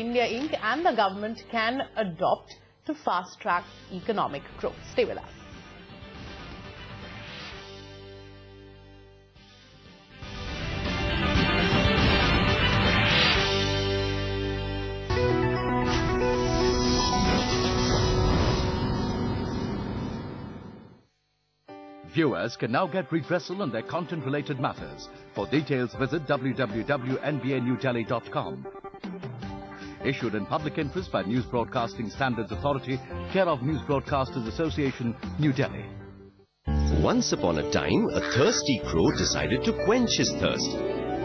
India Inc. and the government can adopt to fast-track economic growth. Stay with us. Viewers can now get redressal on their content-related matters. For details, visit www.nbnewdelhi.com. Issued in public interest by News Broadcasting Standards Authority, care of News Broadcasters Association, New Delhi. Once upon a time, a thirsty crow decided to quench his thirst.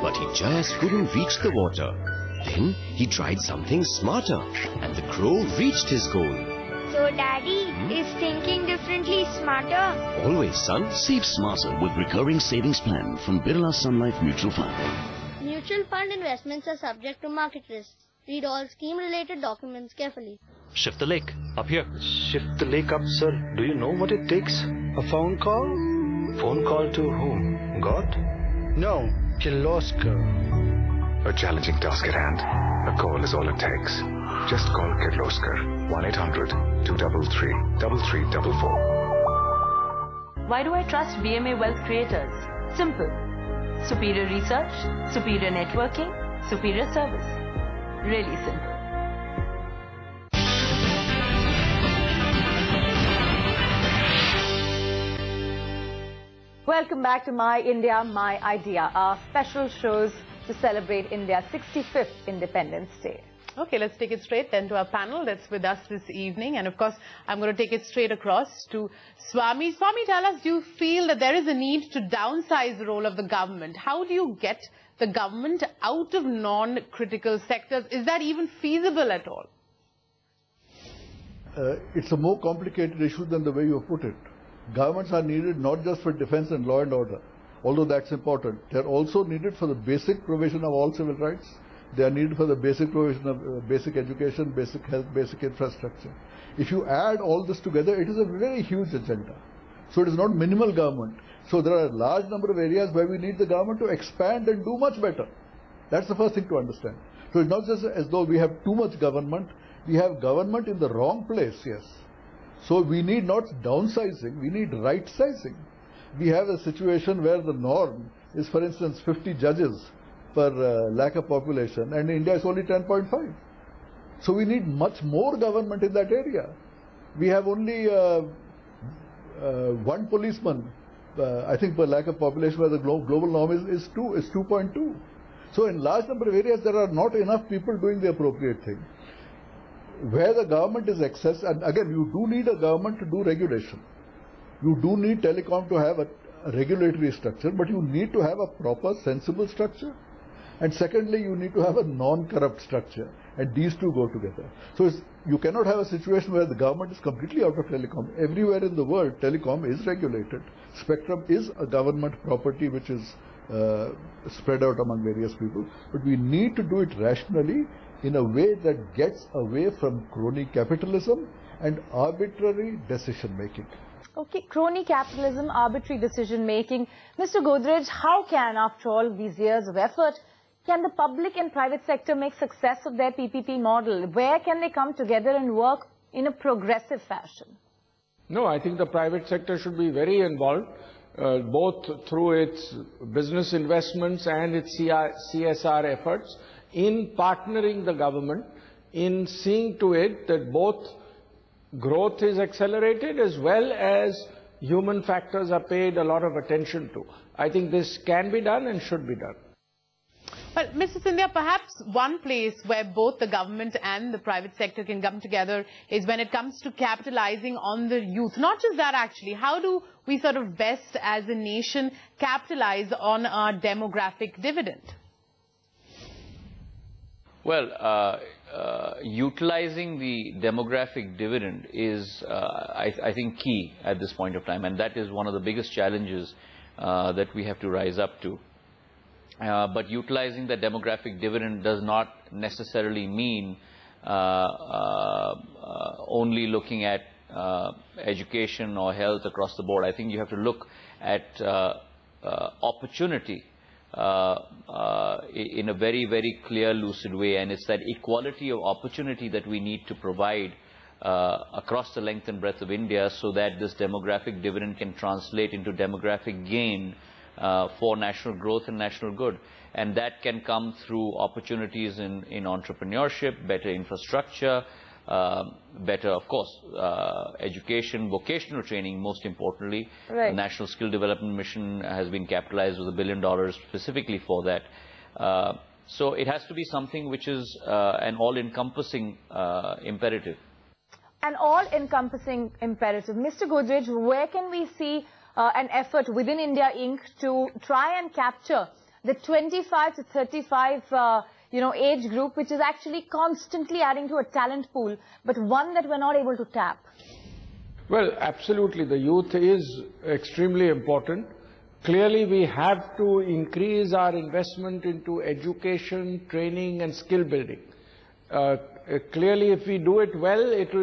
But he just couldn't reach the water. Then he tried something smarter, and the crow reached his goal. So Daddy is thinking differently smarter? Always, son. Save smarter with recurring savings plan from Birla Sun Life Mutual Fund. Mutual fund investments are subject to market risks. Read all scheme-related documents carefully. Shift the lake. Up here. Shift the lake up, sir. Do you know what it takes? A phone call? Phone call to whom? God? No, Kirloskar. A challenging task at hand. A call is all it takes. Just call Kirloskar. 1-800-233-3344. Why do I trust BMA Wealth Creators? Simple. Superior research, superior networking, superior service. Really simple. Welcome back to My India, My Idea, our special shows to celebrate India's 65th Independence Day. Okay, let's take it straight then to our panel that's with us this evening. And of course, I'm going to take it straight across to Swami. Swami, tell us, do you feel that there is a need to downsize the role of the government? How do you get the government out of non-critical sectors? Is that even feasible at all? It's a more complicated issue than the way you put it. Governments are needed not just for defense and law and order, although that's important. They're also needed for the basic provision of all civil rights. They are needed for the basic provision of basic education, basic health, basic infrastructure. If you add all this together, it is a very huge agenda. So it is not minimal government. So there are a large number of areas where we need the government to expand and do much better. That's the first thing to understand. So it's not just as though we have too much government. We have government in the wrong place, yes. So we need not downsizing, we need right sizing. We have a situation where the norm is, for instance, 50 judges per lakh of population, and India is only 10.5. So we need much more government in that area. We have only one policeman, I think, per lakh of population, where the global norm is 2.2. So in large number of areas, there are not enough people doing the appropriate thing. Where the government is excess, and again, you do need a government to do regulation. You do need telecom to have a regulatory structure, but you need to have a proper, sensible structure. And secondly, you need to have a non-corrupt structure, and these two go together. So you cannot have a situation where the government is completely out of telecom. Everywhere in the world, telecom is regulated. Spectrum is a government property which is spread out among various people. But we need to do it rationally in a way that gets away from crony capitalism and arbitrary decision making. Okay, crony capitalism, arbitrary decision making. Mr. Godrej, how can, after all these years of effort, can the public and private sector make success of their PPP model? Where can they come together and work in a progressive fashion? No, I think the private sector should be very involved, both through its business investments and its CSR efforts, in partnering the government, in seeing to it that both growth is accelerated as well as human factors are paid a lot of attention to. I think this can be done and should be done. But Mr. Scindia, perhaps one place where both the government and the private sector can come together is when it comes to capitalizing on the youth. Not just that, actually. How do we sort of best as a nation capitalize on our demographic dividend? Well, utilizing the demographic dividend is, I think, key at this point of time. And that is one of the biggest challenges that we have to rise up to. But utilizing the demographic dividend does not necessarily mean only looking at education or health across the board. I think you have to look at opportunity in a very, very clear, lucid way, and it's that equality of opportunity that we need to provide across the length and breadth of India, so that this demographic dividend can translate into demographic gain for national growth and national good. And that can come through opportunities in entrepreneurship, better infrastructure, better, of course, education, vocational training, most importantly. Right. The National Skill Development Mission has been capitalized with $1 billion specifically for that. So it has to be something which is an all-encompassing imperative. An all-encompassing imperative. Mr. Godrej, where can we see an effort within India Inc. to try and capture the 25 to 35 age group, which is actually constantly adding to a talent pool, but one that we're not able to tap? Well, absolutely. The youth is extremely important. Clearly, we have to increase our investment into education, training, and skill building. Clearly, if we do it well, it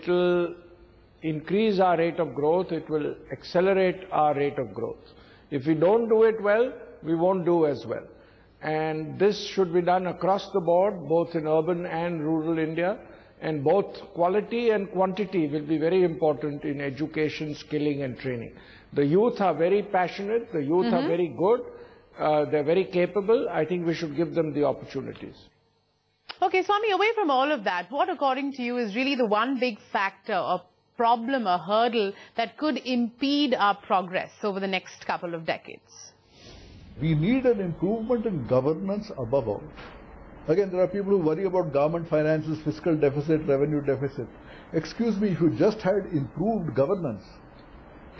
will increase our rate of growth. It will accelerate our rate of growth. If we don't do it well, we won't do as well. And this should be done across the board, both in urban and rural India. And both quality and quantity will be very important in education, skilling, and training. The youth are very passionate. The youth are very good. They're very capable. I think we should give them the opportunities. Okay, Swami, away from all of that, what according to you is really the one big factor or problem, a hurdle that could impede our progress over the next couple of decades? We need an improvement in governance above all. Again, there are people who worry about government finances, fiscal deficit, revenue deficit. Excuse me, if you just had improved governance,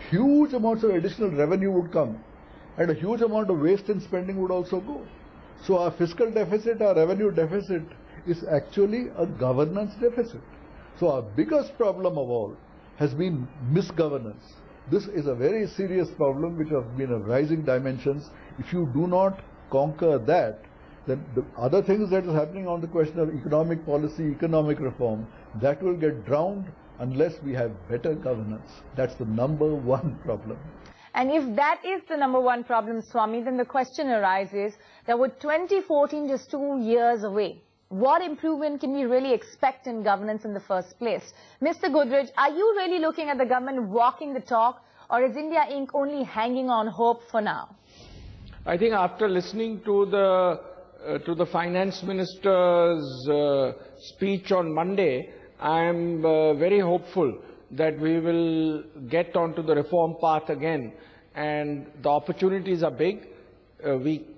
huge amounts of additional revenue would come and a huge amount of waste and spending would also go. So our fiscal deficit, our revenue deficit is actually a governance deficit. So our biggest problem of all has been misgovernance. This is a very serious problem which has been of rising dimensions. If you do not conquer that, then the other things that is happening on the question of economic policy, economic reform, that will get drowned unless we have better governance. That's the number one problem. And if that is the number one problem, Swami, then the question arises that with 2014 just 2 years away, what improvement can we really expect in governance in the first place? Mr. Godrej, are you really looking at the government walking the talk, or is India Inc. only hanging on hope for now? I think after listening to the finance minister's speech on Monday, I am very hopeful that we will get onto the reform path again, and the opportunities are big.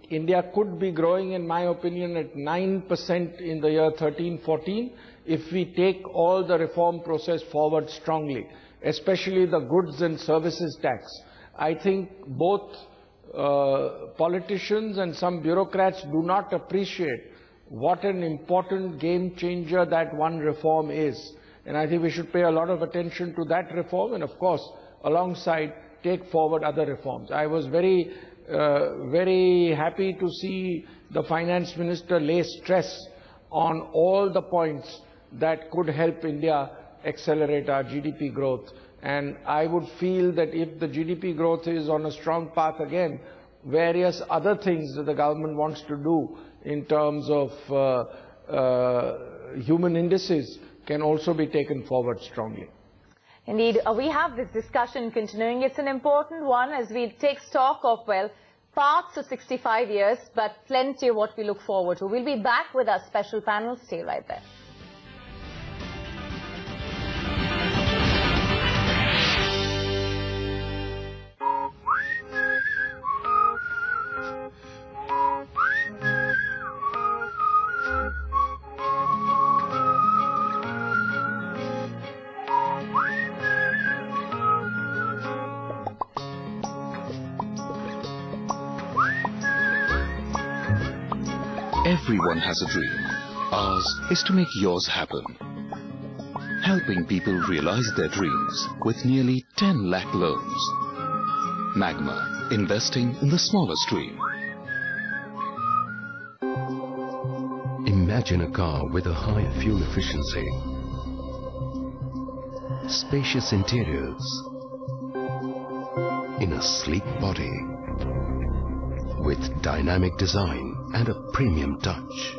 India could be growing, in my opinion, at 9% in the year 13-14 if we take all the reform process forward strongly, especially the goods and services tax. I think both politicians and some bureaucrats do not appreciate what an important game changer that one reform is. And I think we should pay a lot of attention to that reform and, of course, alongside take forward other reforms. I was very happy to see the finance minister lay stress on all the points that could help India accelerate our GDP growth. And I would feel that if the GDP growth is on a strong path again, various other things that the government wants to do in terms of human indices can also be taken forward strongly. Indeed, we have this discussion continuing. It's an important one as we take stock of, well, paths to 65 years, but plenty of what we look forward to. We'll be back with our special panel. Stay right there. Everyone has a dream. Ours is to make yours happen. Helping people realize their dreams with nearly 10 lakh loans. Magma, investing in the smallest dream. Imagine a car with a high fuel efficiency, spacious interiors, in a sleek body, with dynamic design and a premium touch.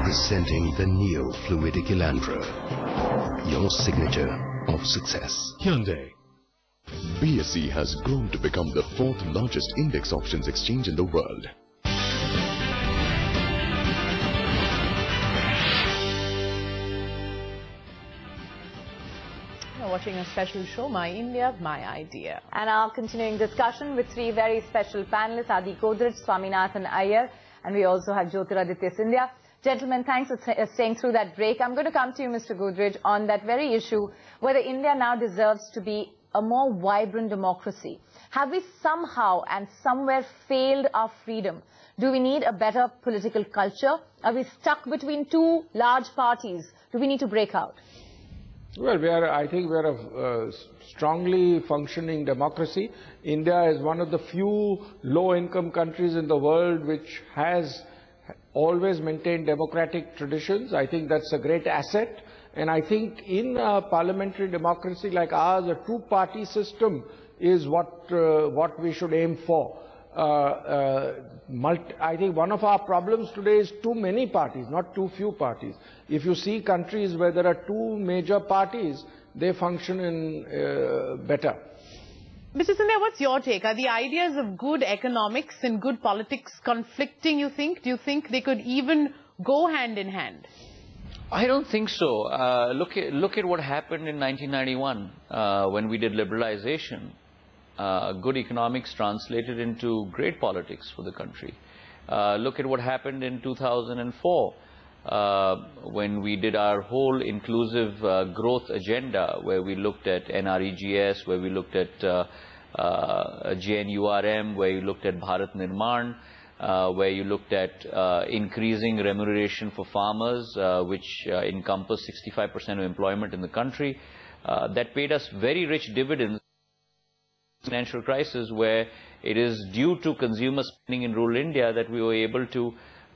Presenting the Neo Fluidic Elantra, your signature of success. Hyundai. BSE has grown to become the 4th largest index options exchange in the world. You're watching a special show, My India, My Idea. And our continuing discussion with 3 very special panelists, Adi Godrej, Swaminathan Iyer, and we also have Jyotiraditya Scindia. Gentlemen, thanks for staying through that break. I'm going to come to you, Mr. Godrej, on that very issue, whether India now deserves to be a more vibrant democracy. Have we somehow and somewhere failed our freedom? Do we need a better political culture? Are we stuck between 2 large parties? Do we need to break out? Well, I think we are a strongly functioning democracy. India is one of the few low-income countries in the world which has always maintained democratic traditions. I think that's a great asset. And I think in a parliamentary democracy like ours, a 2-party system is what we should aim for. I think one of our problems today is too many parties, not too few parties. If you see countries where there are 2 major parties, they function better. Mr. Scindia, what's your take? Are the ideas of good economics and good politics conflicting, you think? Do you think they could even go hand in hand? I don't think so. Look at what happened in 1991 when we did liberalization. Good economics translated into great politics for the country. Look at what happened in 2004 when we did our whole inclusive growth agenda, where we looked at NREGS, where we looked at GNURM, where you looked at Bharat Nirman, where you looked at increasing remuneration for farmers, which encompassed 65% of employment in the country. That paid us very rich dividends. Financial crisis, where it is due to consumer spending in rural India that we were able to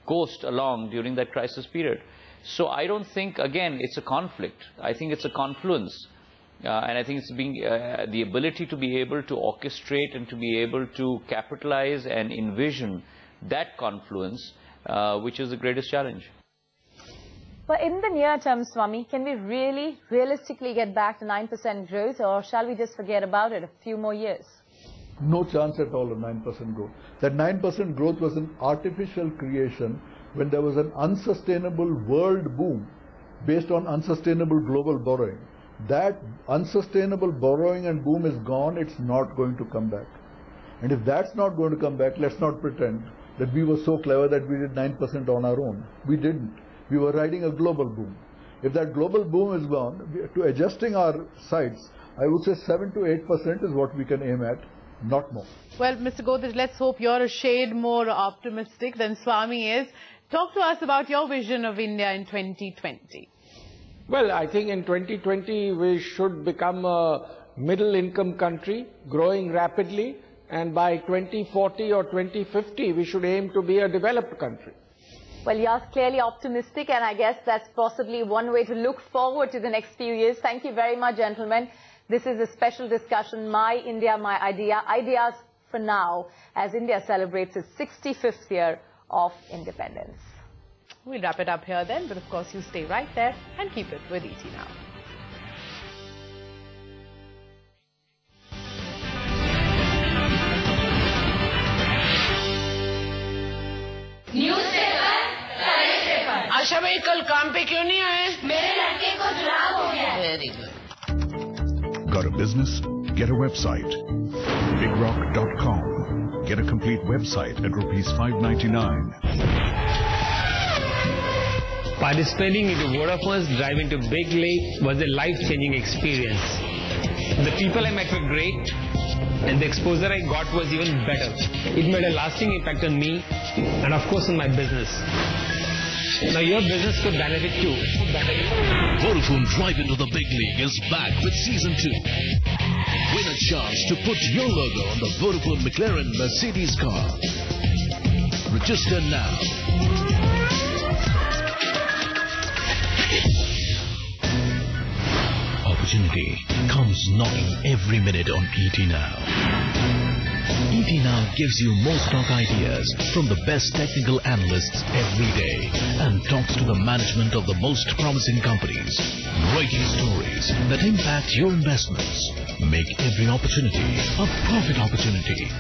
coast along during that crisis period. So I don't think, again, it's a conflict. I think it's a confluence. And I think it's the ability to be able to orchestrate and to be able to capitalize and envision that confluence, which is the greatest challenge. But in the near term, Swami, can we really realistically get back to 9% growth, or shall we just forget about it a few more years? No chance at all of 9% growth. That 9% growth was an artificial creation when there was an unsustainable world boom based on unsustainable global borrowing. That unsustainable borrowing and boom is gone. It's not going to come back. And if that's not going to come back, let's not pretend that we were so clever that we did 9% on our own. We didn't. We were riding a global boom. If that global boom is gone, to adjusting our sights, I would say 7 to 8% is what we can aim at, not more. Well, Mr. Godrej, let's hope you're a shade more optimistic than Swami is. Talk to us about your vision of India in 2020. Well, I think in 2020 we should become a middle-income country, growing rapidly, and by 2040 or 2050 we should aim to be a developed country. Well, you're clearly optimistic, and I guess that's possibly one way to look forward to the next few years. Thank you very much, gentlemen. This is a special discussion, My India, My Idea. Ideas for now, as India celebrates its 65th year of independence. We'll wrap it up here then, but of course you stay right there and keep it with ETNOW. आशा भाई कल काम पे क्यों नहीं आए? मेरे लड़के को जुलाब हो गया। Very good. Got a business? Get a website. BigRock.com. Get a complete website at ₹599. Participating in the Vodafone's Drive into Big Lake was a life-changing experience. The people I met were great, and the exposure I got was even better. It made a lasting impact on me, and of course on my business. Now your business could benefit too. Vodafone Drive into the Big League is back with Season 2. Win a chance to put your logo on the Vodafone McLaren Mercedes car. Register now. A opportunity comes knocking every minute on ETNOW. ETNOW gives you more stock ideas from the best technical analysts every day and talks to the management of the most promising companies. Breaking stories that impact your investments. Make every opportunity a profit opportunity.